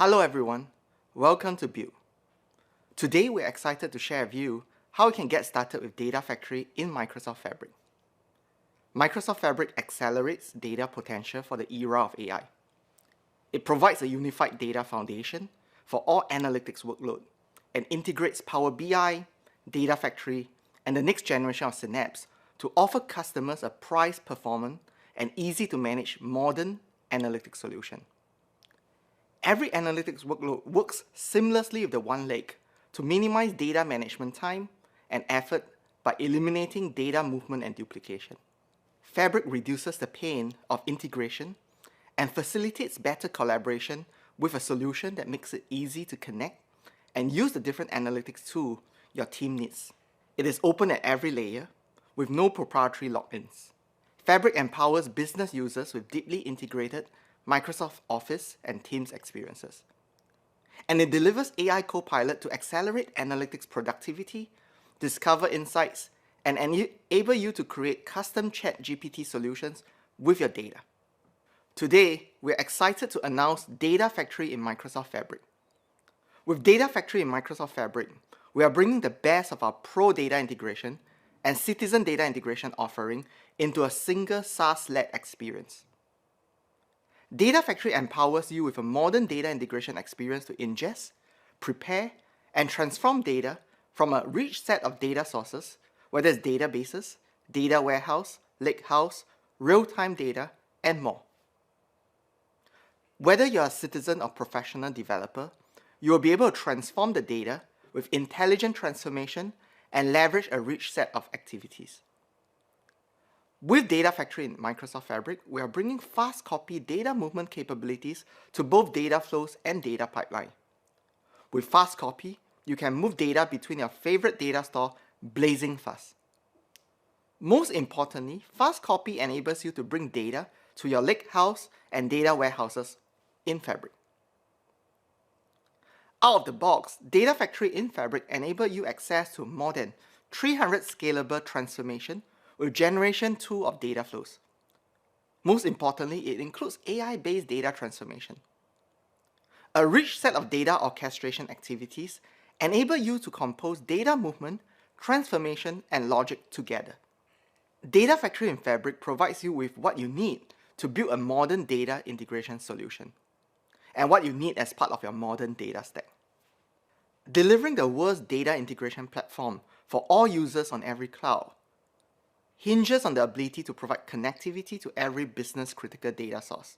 Hello everyone, welcome to Build. Today we're excited to share with you how you can get started with Data Factory in Microsoft Fabric. Microsoft Fabric accelerates data potential for the era of AI. It provides a unified data foundation for all analytics workload and integrates Power BI, Data Factory, and the next generation of Synapse to offer customers a price, performant, and easy to manage modern analytics solution. Every analytics workload works seamlessly with the One Lake to minimize data management time and effort by eliminating data movement and duplication. Fabric reduces the pain of integration and facilitates better collaboration with a solution that makes it easy to connect and use the different analytics tool your team needs. It is open at every layer with no proprietary logins. Fabric empowers business users with deeply integrated Microsoft Office and Teams experiences. And it delivers AI Copilot to accelerate analytics productivity, discover insights, and enable you to create custom ChatGPT solutions with your data. Today, we're excited to announce Data Factory in Microsoft Fabric. With Data Factory in Microsoft Fabric, we are bringing the best of our Pro data integration and Citizen data integration offering into a single SaaS-led experience. Data Factory empowers you with a modern data integration experience to ingest, prepare, and transform data from a rich set of data sources, whether it's databases, data warehouse, LakeHouse, real-time data, and more. Whether you're a citizen or professional developer, you will be able to transform the data with intelligent transformation and leverage a rich set of activities. With Data Factory in Microsoft Fabric, we are bringing fast copy data movement capabilities to both data flows and data pipeline. With fast copy, you can move data between your favorite data store blazing fast. Most importantly, fast copy enables you to bring data to your LakeHouse and data warehouses in Fabric. Out of the box, Data Factory in Fabric enables you access to more than 300 scalable transformation with Generation 2 of data flows. Most importantly, it includes AI-based data transformation. A rich set of data orchestration activities enable you to compose data movement, transformation, and logic together. Data Factory in Fabric provides you with what you need to build a modern data integration solution, and what you need as part of your modern data stack. Delivering the world's data integration platform for all users on every cloud hinges on the ability to provide connectivity to every business-critical data source.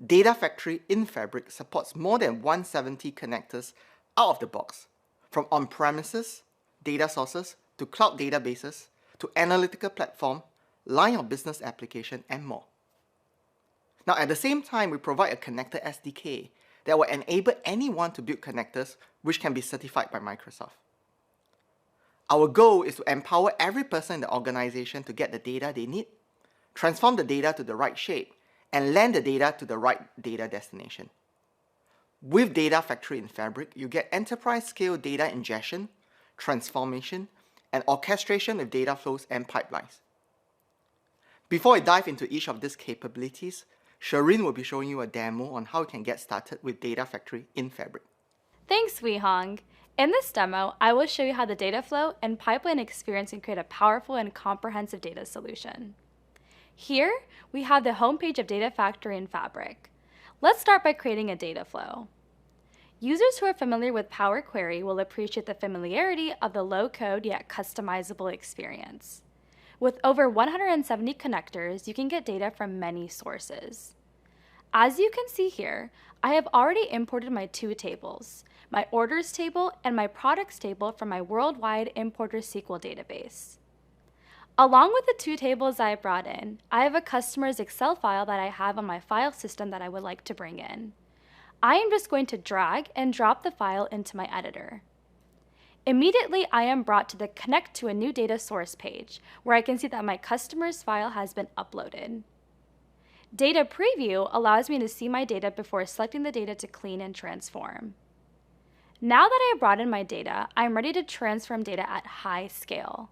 Data Factory in Fabric supports more than 170 connectors out of the box, from on-premises data sources to cloud databases to analytical platform, line of business application, and more. Now, at the same time, we provide a connector SDK that will enable anyone to build connectors which can be certified by Microsoft. Our goal is to empower every person in the organization to get the data they need, transform the data to the right shape, and land the data to the right data destination. With Data Factory in Fabric, you get enterprise-scale data ingestion, transformation, and orchestration with data flows and pipelines. Before I dive into each of these capabilities, Shireen will be showing you a demo on how you can get started with Data Factory in Fabric. Thanks, Wee Hong. In this demo, I will show you how the data flow and pipeline experience can create a powerful and comprehensive data solution. Here, we have the homepage of Data Factory in Fabric. Let's start by creating a data flow. Users who are familiar with Power Query will appreciate the familiarity of the low-code yet customizable experience. With over 170 connectors, you can get data from many sources. As you can see here, I have already imported my two tables, my orders table and my products table from my worldwide importer SQL database. Along with the two tables I brought in, I have a customer's Excel file that I have on my file system that I would like to bring in. I am just going to drag and drop the file into my editor. Immediately, I am brought to the Connect to a New Data Source page, where I can see that my customer's file has been uploaded. Data Preview allows me to see my data before selecting the data to clean and transform. Now that I have brought in my data, I'm ready to transform data at high scale.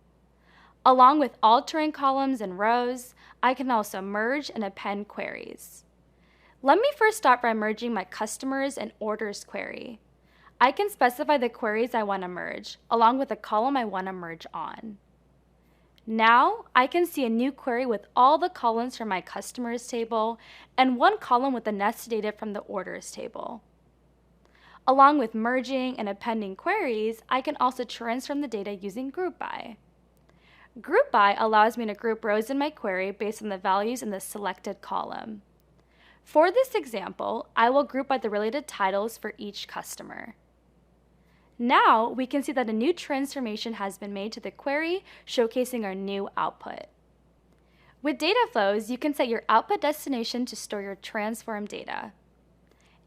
Along with altering columns and rows, I can also merge and append queries. Let me first start by merging my customers and orders query. I can specify the queries I want to merge, along with the column I want to merge on. Now, I can see a new query with all the columns from my customers table and one column with the nested data from the orders table. Along with merging and appending queries, I can also transform the data using group by. Group by allows me to group rows in my query based on the values in the selected column. For this example, I will group by the related titles for each customer. Now, we can see that a new transformation has been made to the query, showcasing our new output. With data flows, you can set your output destination to store your transformed data.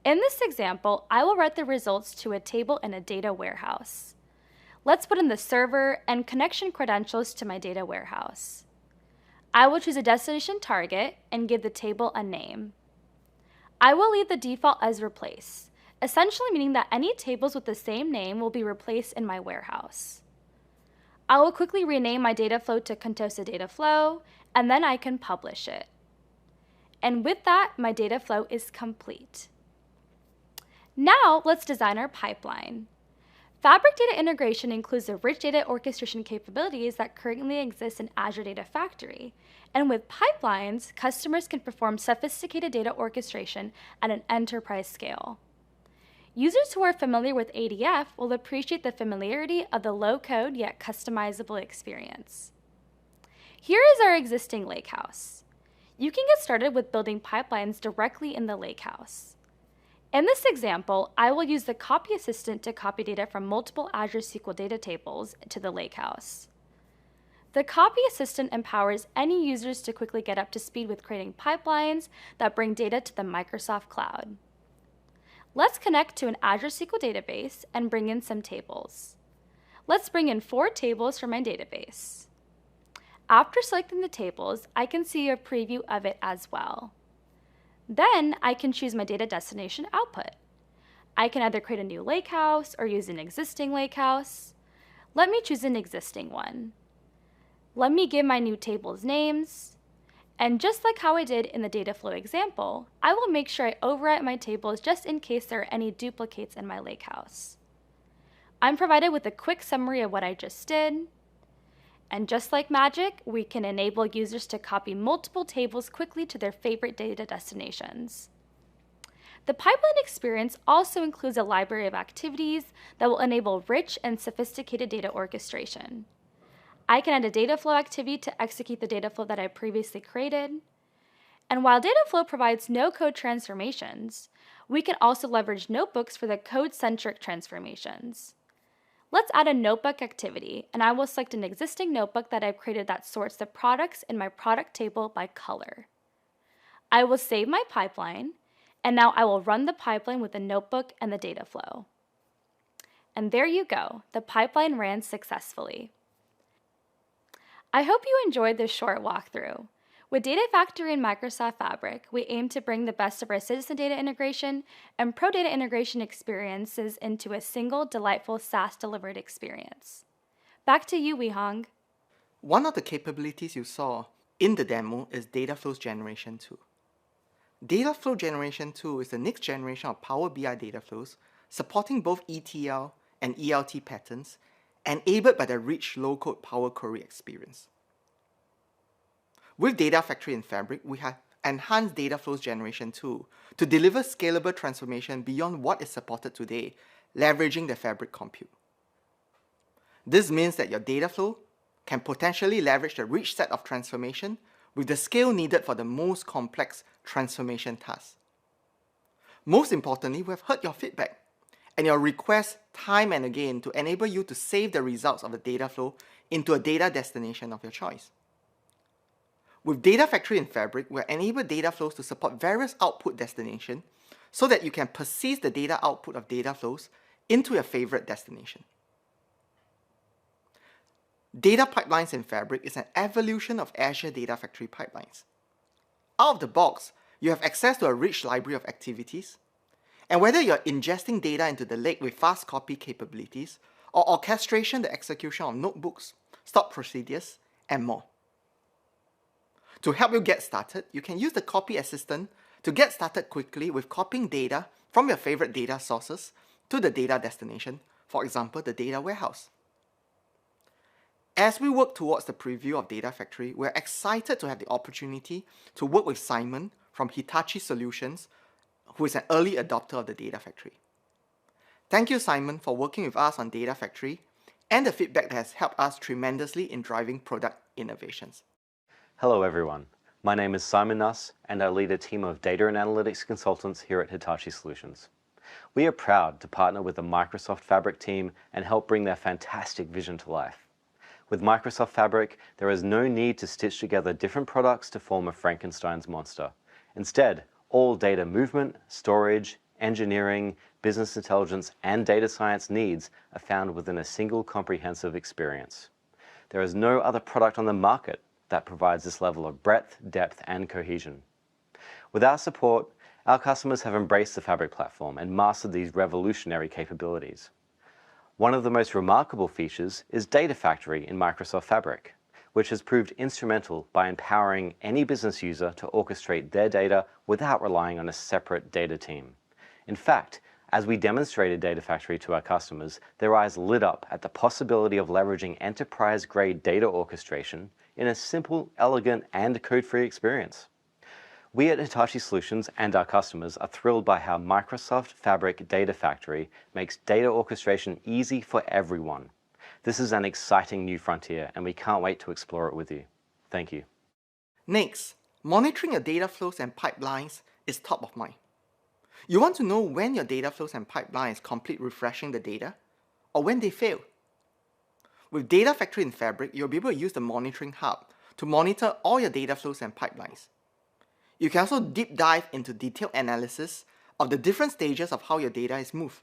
In this example, I will write the results to a table in a data warehouse. Let's put in the server and connection credentials to my data warehouse. I will choose a destination target and give the table a name. I will leave the default as replace, essentially meaning that any tables with the same name will be replaced in my warehouse. I will quickly rename my data flow to Contosa Data Flow, and then I can publish it. And with that, my data flow is complete. Now, let's design our pipeline. Fabric data integration includes the rich data orchestration capabilities that currently exist in Azure Data Factory. And with pipelines, customers can perform sophisticated data orchestration at an enterprise scale. Users who are familiar with ADF will appreciate the familiarity of the low-code yet customizable experience. Here is our existing LakeHouse. You can get started with building pipelines directly in the LakeHouse. In this example, I will use the copy assistant to copy data from multiple Azure SQL data tables to the LakeHouse. The copy assistant empowers any users to quickly get up to speed with creating pipelines that bring data to the Microsoft Cloud. Let's connect to an Azure SQL database and bring in some tables. Let's bring in 4 tables from my database. After selecting the tables, I can see a preview of it as well. Then I can choose my data destination output. I can either create a new lakehouse or use an existing lakehouse. Let me choose an existing one. Let me give my new tables names. And just like how I did in the data flow example, I will make sure I overwrite my tables just in case there are any duplicates in my lakehouse. I'm provided with a quick summary of what I just did. And just like magic, we can enable users to copy multiple tables quickly to their favorite data destinations. The pipeline experience also includes a library of activities that will enable rich and sophisticated data orchestration. I can add a data flow activity to execute the data flow that I previously created. And while data flow provides no-code transformations, we can also leverage notebooks for the code-centric transformations. Let's add a notebook activity, and I will select an existing notebook that I've created that sorts the products in my product table by color. I will save my pipeline, and now I will run the pipeline with the notebook and the data flow. And there you go, the pipeline ran successfully. I hope you enjoyed this short walkthrough. With Data Factory and Microsoft Fabric, we aim to bring the best of our citizen data integration and pro data integration experiences into a single, delightful SaaS-delivered experience. Back to you, Weihong. One of the capabilities you saw in the demo is Data Flows Generation 2. Data Flow Generation 2 is the next generation of Power BI data flows, supporting both ETL and ELT patterns, enabled by the rich low-code Power Query experience. With Data Factory and Fabric, we have enhanced Data Flows Generation 2 to deliver scalable transformation beyond what is supported today, leveraging the Fabric compute. This means that your data flow can potentially leverage the rich set of transformation with the scale needed for the most complex transformation tasks. Most importantly, we have heard your feedback and your requests time and again to enable you to save the results of the data flow into a data destination of your choice. With Data Factory and Fabric, we'll enable data flows to support various output destinations so that you can persist the data output of data flows into your favorite destination. Data pipelines in Fabric is an evolution of Azure Data Factory pipelines. Out of the box, you have access to a rich library of activities, and whether you're ingesting data into the lake with fast copy capabilities or orchestration the execution of notebooks, stock procedures, and more. To help you get started, you can use the copy assistant to get started quickly with copying data from your favorite data sources to the data destination, for example, the data warehouse. As we work towards the preview of Data Factory, we're excited to have the opportunity to work with Simon from Hitachi Solutions, who is an early adopter of the Data Factory. Thank you, Simon, for working with us on Data Factory and the feedback that has helped us tremendously in driving product innovations. Hello everyone, my name is Simon Nuss and I lead a team of data and analytics consultants here at Hitachi Solutions. We are proud to partner with the Microsoft Fabric team and help bring their fantastic vision to life. With Microsoft Fabric, there is no need to stitch together different products to form a Frankenstein's monster. Instead, all data movement, storage, engineering, business intelligence, and data science needs are found within a single comprehensive experience. There is no other product on the market that provides this level of breadth, depth, and cohesion. With our support, our customers have embraced the Fabric platform and mastered these revolutionary capabilities. One of the most remarkable features is Data Factory in Microsoft Fabric, which has proved instrumental by empowering any business user to orchestrate their data without relying on a separate data team. In fact, as we demonstrated Data Factory to our customers, their eyes lit up at the possibility of leveraging enterprise-grade data orchestration in a simple, elegant, and code-free experience. We at Hitachi Solutions and our customers are thrilled by how Microsoft Fabric Data Factory makes data orchestration easy for everyone. This is an exciting new frontier, and we can't wait to explore it with you. Thank you. Next, monitoring your data flows and pipelines is top of mind. You want to know when your data flows and pipelines complete refreshing the data, or when they fail. With Data Factory in Fabric, you'll be able to use the Monitoring Hub to monitor all your data flows and pipelines. You can also deep dive into detailed analysis of the different stages of how your data is moved.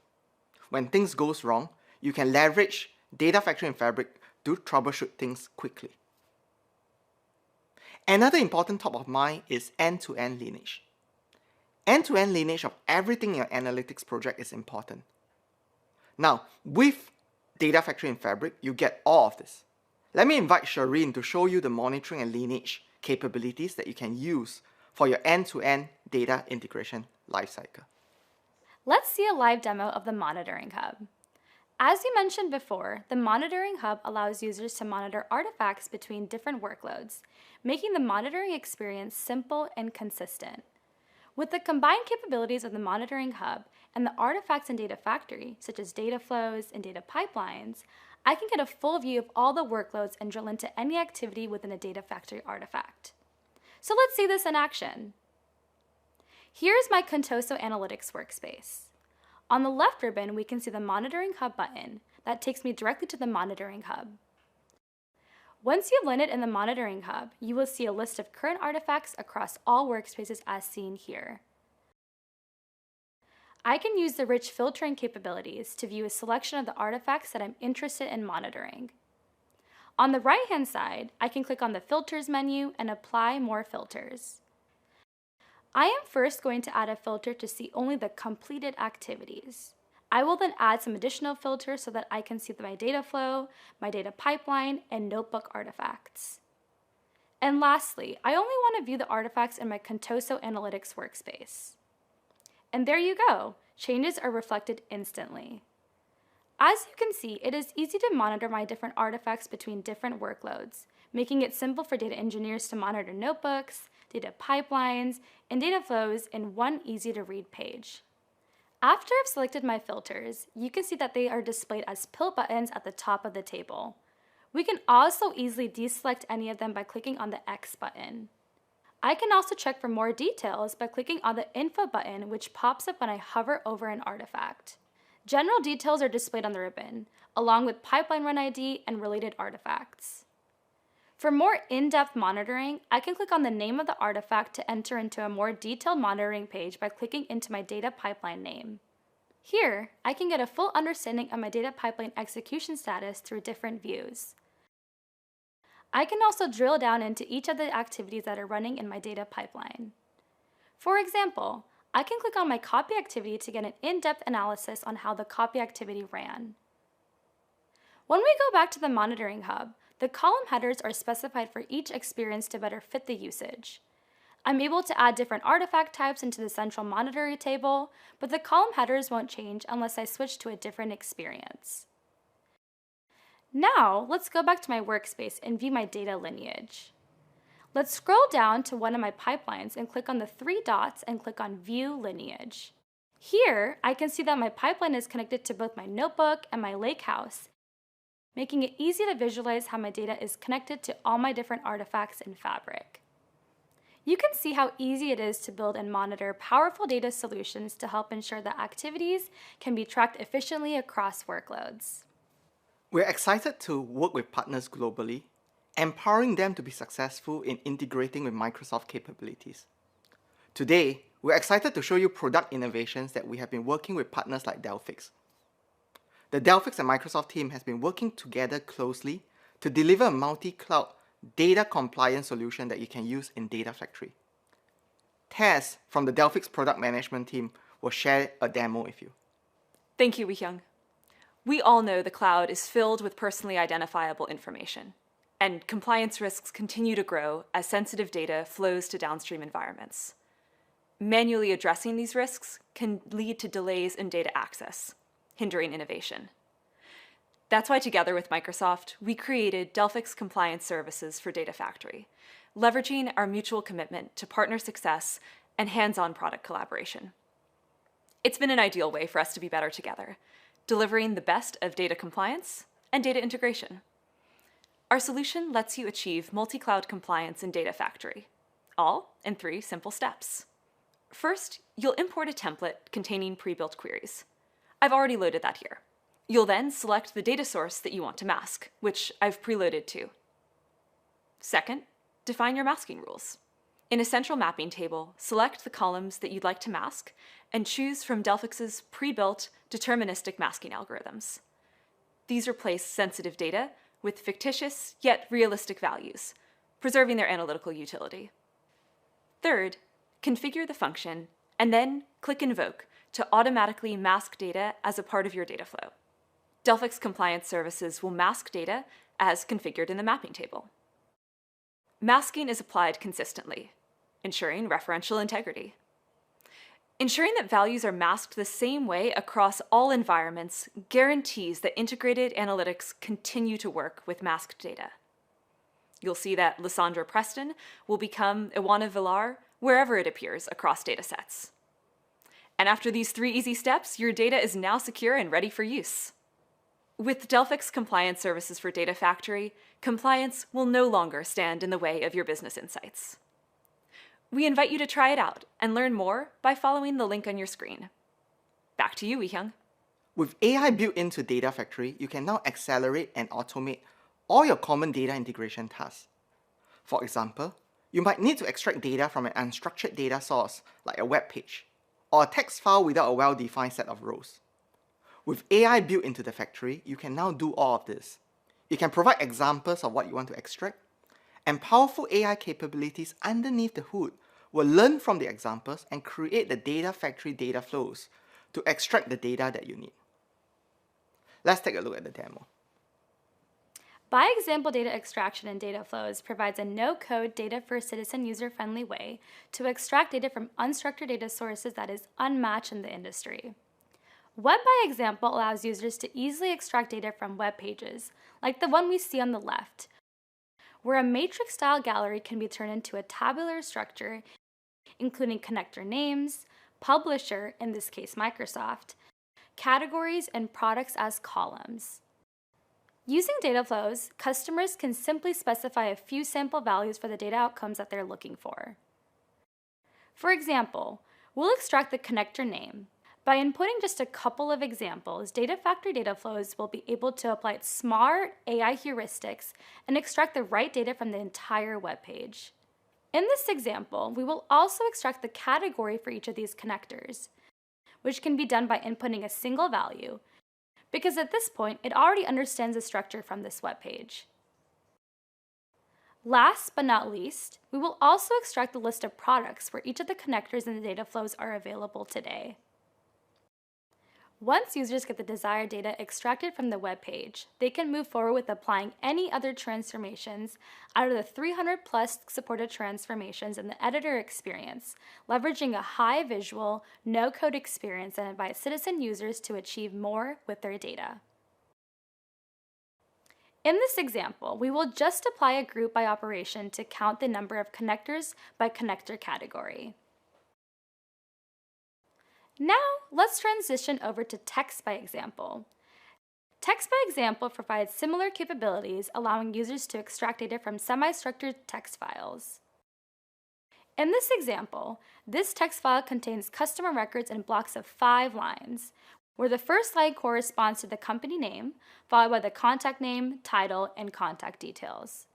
When things goes wrong, you can leverage Data Factory in Fabric to troubleshoot things quickly. Another important top of mind is end-to-end lineage. End-to-end lineage of everything in your analytics project is important. Now, with Data Factory in Fabric, you get all of this. Let me invite Shireen to show you the monitoring and lineage capabilities that you can use for your end-to-end data integration lifecycle. Let's see a live demo of the Monitoring Hub. As we mentioned before, the Monitoring Hub allows users to monitor artifacts between different workloads, making the monitoring experience simple and consistent. With the combined capabilities of the Monitoring Hub and the artifacts in Data Factory, such as data flows and data pipelines, I can get a full view of all the workloads and drill into any activity within a Data Factory artifact. So let's see this in action. Here's my Contoso Analytics workspace. On the left ribbon, we can see the Monitoring Hub button that takes me directly to the Monitoring Hub. Once you've landed in the Monitoring Hub, you will see a list of current artifacts across all workspaces as seen here. I can use the rich filtering capabilities to view a selection of the artifacts that I'm interested in monitoring. On the right-hand side, I can click on the Filters menu and apply more filters. I am first going to add a filter to see only the completed activities. I will then add some additional filters so that I can see my data flow, my data pipeline, and notebook artifacts. And lastly, I only want to view the artifacts in my Contoso Analytics workspace. And there you go, changes are reflected instantly. As you can see, it is easy to monitor my different artifacts between different workloads, making it simple for data engineers to monitor notebooks, data pipelines, and data flows in one easy-to-read page. After I've selected my filters, you can see that they are displayed as pill buttons at the top of the table. We can also easily deselect any of them by clicking on the X button. I can also check for more details by clicking on the Info button, which pops up when I hover over an artifact. General details are displayed on the ribbon, along with pipeline run ID and related artifacts. For more in-depth monitoring, I can click on the name of the artifact to enter into a more detailed monitoring page by clicking into my data pipeline name. Here, I can get a full understanding of my data pipeline execution status through different views. I can also drill down into each of the activities that are running in my data pipeline. For example, I can click on my copy activity to get an in-depth analysis on how the copy activity ran. When we go back to the Monitoring Hub, the column headers are specified for each experience to better fit the usage. I'm able to add different artifact types into the central monitor table, but the column headers won't change unless I switch to a different experience. Now, let's go back to my workspace and view my data lineage. Let's scroll down to one of my pipelines and click on the 3 dots and click on View Lineage. Here, I can see that my pipeline is connected to both my notebook and my LakeHouse, making it easy to visualize how my data is connected to all my different artifacts in Fabric. You can see how easy it is to build and monitor powerful data solutions to help ensure that activities can be tracked efficiently across workloads. We're excited to work with partners globally, empowering them to be successful in integrating with Microsoft capabilities. Today, we're excited to show you product innovations that we have been working with partners like Delphix. The Delphix and Microsoft team has been working together closely to deliver a multi-cloud data compliance solution that you can use in Data Factory. Tess from the Delphix product management team will share a demo with you. Thank you, Wee-Hyung. We all know the cloud is filled with personally identifiable information, and compliance risks continue to grow as sensitive data flows to downstream environments. Manually addressing these risks can lead to delays in data access, hindering innovation. That's why together with Microsoft, we created Delphix Compliance Services for Data Factory, leveraging our mutual commitment to partner success and hands-on product collaboration. It's been an ideal way for us to be better together, delivering the best of data compliance and data integration. Our solution lets you achieve multi-cloud compliance in Data Factory, all in 3 simple steps. First, you'll import a template containing pre-built queries. I've already loaded that here. You'll then select the data source that you want to mask, which I've preloaded too. Second, define your masking rules. In a central mapping table, select the columns that you'd like to mask and choose from Delphix's pre-built deterministic masking algorithms. These replace sensitive data with fictitious yet realistic values, preserving their analytical utility. Third, configure the function and then click Invoke to automatically mask data as a part of your data flow. Delphix Compliance Services will mask data as configured in the mapping table. Masking is applied consistently, ensuring referential integrity. Ensuring that values are masked the same way across all environments guarantees that integrated analytics continue to work with masked data. You'll see that Lysandra Preston will become Iwana Villar wherever it appears across datasets. And after these 3 easy steps, your data is now secure and ready for use. With Delphix Compliance Services for Data Factory, compliance will no longer stand in the way of your business insights. We invite you to try it out and learn more by following the link on your screen. Back to you, Wee-Hyung. With AI built into Data Factory, you can now accelerate and automate all your common data integration tasks. For example, you might need to extract data from an unstructured data source like a web page, or a text file without a well-defined set of rows. With AI built into the factory, you can now do all of this. You can provide examples of what you want to extract, and powerful AI capabilities underneath the hood will learn from the examples and create the Data Factory data flows to extract the data that you need. Let's take a look at the demo. By Example Data Extraction and Data Flows provides a no-code data-first-citizen user-friendly way to extract data from unstructured data sources that is unmatched in the industry. Web by Example allows users to easily extract data from web pages, like the one we see on the left, where a matrix-style gallery can be turned into a tabular structure, including connector names, publisher, in this case Microsoft, categories, and products as columns. Using data flows, customers can simply specify a few sample values for the data outcomes that they're looking for. For example, we'll extract the connector name. By inputting just a couple of examples, Data Factory data flows will be able to apply smart AI heuristics and extract the right data from the entire web page. In this example, we will also extract the category for each of these connectors, which can be done by inputting a single value, because at this point, it already understands the structure from this web page. Last but not least, we will also extract the list of products where each of the connectors in the data flows are available today. Once users get the desired data extracted from the web page, they can move forward with applying any other transformations out of the 300 plus supported transformations in the editor experience, leveraging a high visual, no-code experience that invites citizen users to achieve more with their data. In this example, we will just apply a group by operation to count the number of connectors by connector category. Now, let's transition over to text by example. Text by example provides similar capabilities, allowing users to extract data from semi-structured text files. In this example, this text file contains customer records in blocks of 5 lines, where the first line corresponds to the company name, followed by the contact name, title, and contact details.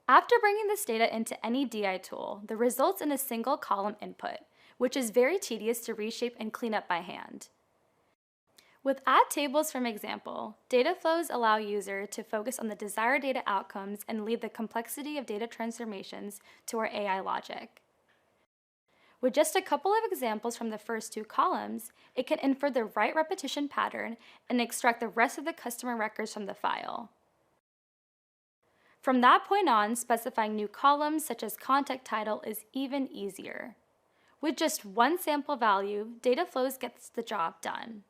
After bringing this data into any DI tool, the results in a single column input, which is very tedious to reshape and clean up by hand. With add tables from example, data flows allow user to focus on the desired data outcomes and leave the complexity of data transformations to our AI logic. With just a couple of examples from the first 2 columns, it can infer the right repetition pattern and extract the rest of the customer records from the file. From that point on, specifying new columns such as contact title is even easier. With just one sample value, data flows gets the job done.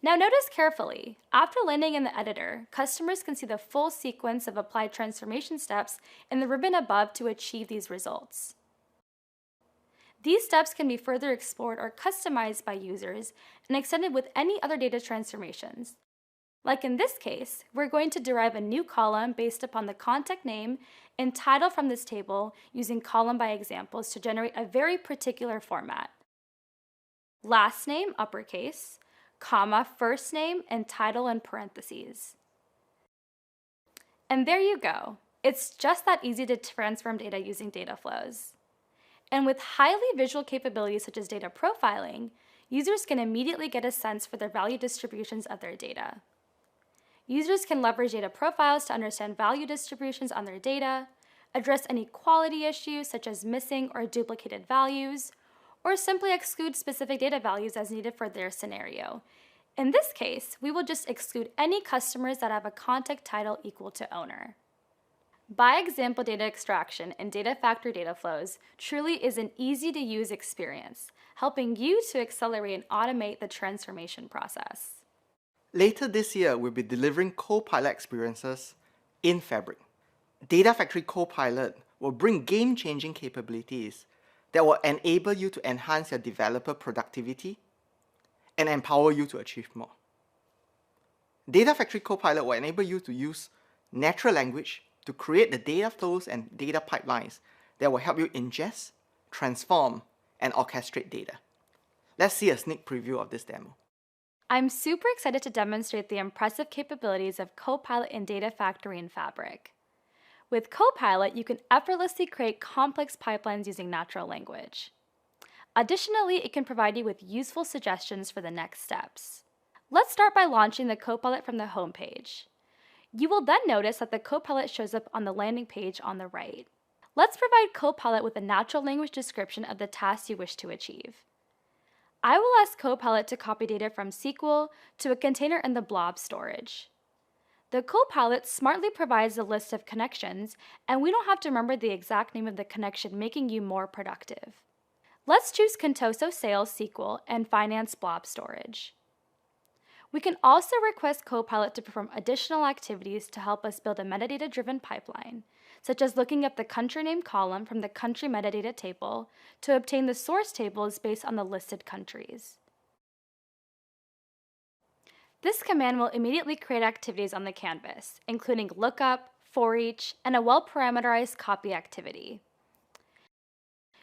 Now notice carefully, after landing in the editor, customers can see the full sequence of applied transformation steps in the ribbon above to achieve these results. These steps can be further explored or customized by users and extended with any other data transformations. Like in this case, we're going to derive a new column based upon the contact name and title from this table using column by examples to generate a very particular format. Last name, uppercase, comma, first name, and title in parentheses. And there you go. It's just that easy to transform data using data flows. And with highly visual capabilities such as data profiling, users can immediately get a sense for the value distributions of their data. Users can leverage data profiles to understand value distributions on their data, address any quality issues such as missing or duplicated values, or simply exclude specific data values as needed for their scenario. In this case, we will just exclude any customers that have a contact title equal to owner. By example data extraction and data factory data flows truly is an easy-to-use experience, helping you to accelerate and automate the transformation process. Later this year, we'll be delivering Copilot experiences in Fabric. Data Factory Copilot will bring game-changing capabilities that will enable you to enhance your developer productivity and empower you to achieve more. Data Factory Copilot will enable you to use natural language to create the data flows and data pipelines that will help you ingest, transform, and orchestrate data. Let's see a sneak preview of this demo. I'm super excited to demonstrate the impressive capabilities of Copilot in Data Factory in Fabric. With Copilot, you can effortlessly create complex pipelines using natural language. Additionally, it can provide you with useful suggestions for the next steps. Let's start by launching the Copilot from the home page. You will then notice that the Copilot shows up on the landing page on the right. Let's provide Copilot with a natural language description of the task you wish to achieve. I will ask Copilot to copy data from SQL to a container in the blob storage. The Copilot smartly provides a list of connections, and we don't have to remember the exact name of the connection, making you more productive. Let's choose Contoso Sales SQL and Finance Blob Storage. We can also request Copilot to perform additional activities to help us build a metadata-driven pipeline, such as looking up the country name column from the country metadata table to obtain the source tables based on the listed countries. This command will immediately create activities on the canvas, including lookup, for each, and a well-parameterized copy activity.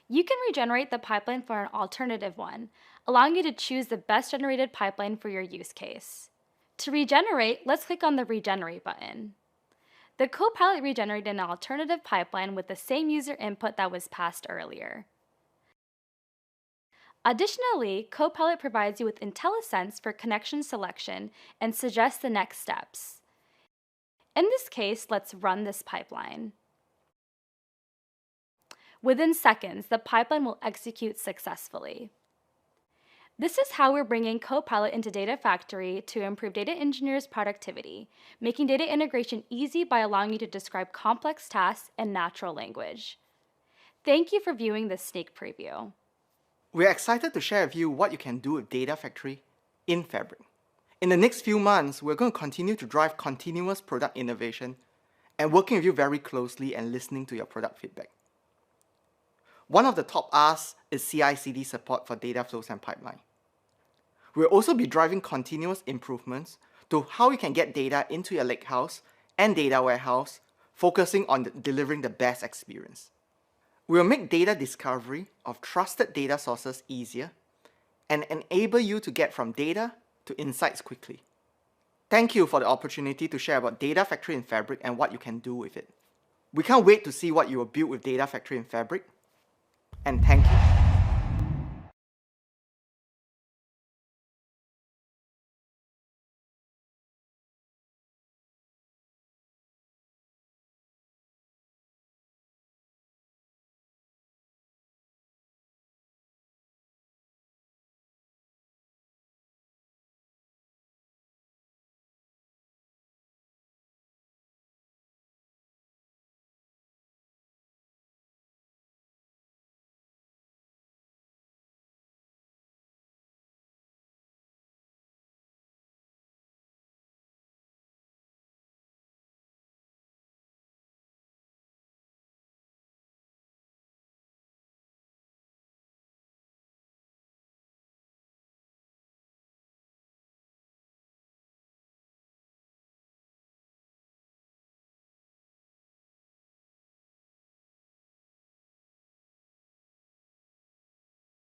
You can regenerate the pipeline for an alternative one, allowing you to choose the best generated pipeline for your use case. To regenerate, let's click on the Regenerate button. The Copilot regenerated an alternative pipeline with the same user input that was passed earlier. Additionally, Copilot provides you with IntelliSense for connection selection and suggests the next steps. In this case, let's run this pipeline. Within seconds, the pipeline will execute successfully. This is how we're bringing Copilot into Data Factory to improve data engineers' productivity, making data integration easy by allowing you to describe complex tasks in natural language. Thank you for viewing this sneak preview. We're excited to share with you what you can do with Data Factory in Fabric. In the next few months, we're going to continue to drive continuous product innovation and working with you very closely and listening to your product feedback. One of the top asks is CI/CD support for data flows and pipeline. We'll also be driving continuous improvements to how you can get data into your lakehouse and data warehouse, focusing on delivering the best experience. We'll make data discovery of trusted data sources easier and enable you to get from data to insights quickly. Thank you for the opportunity to share about Data Factory in Fabric and what you can do with it. We can't wait to see what you will build with Data Factory in Fabric, and thank you.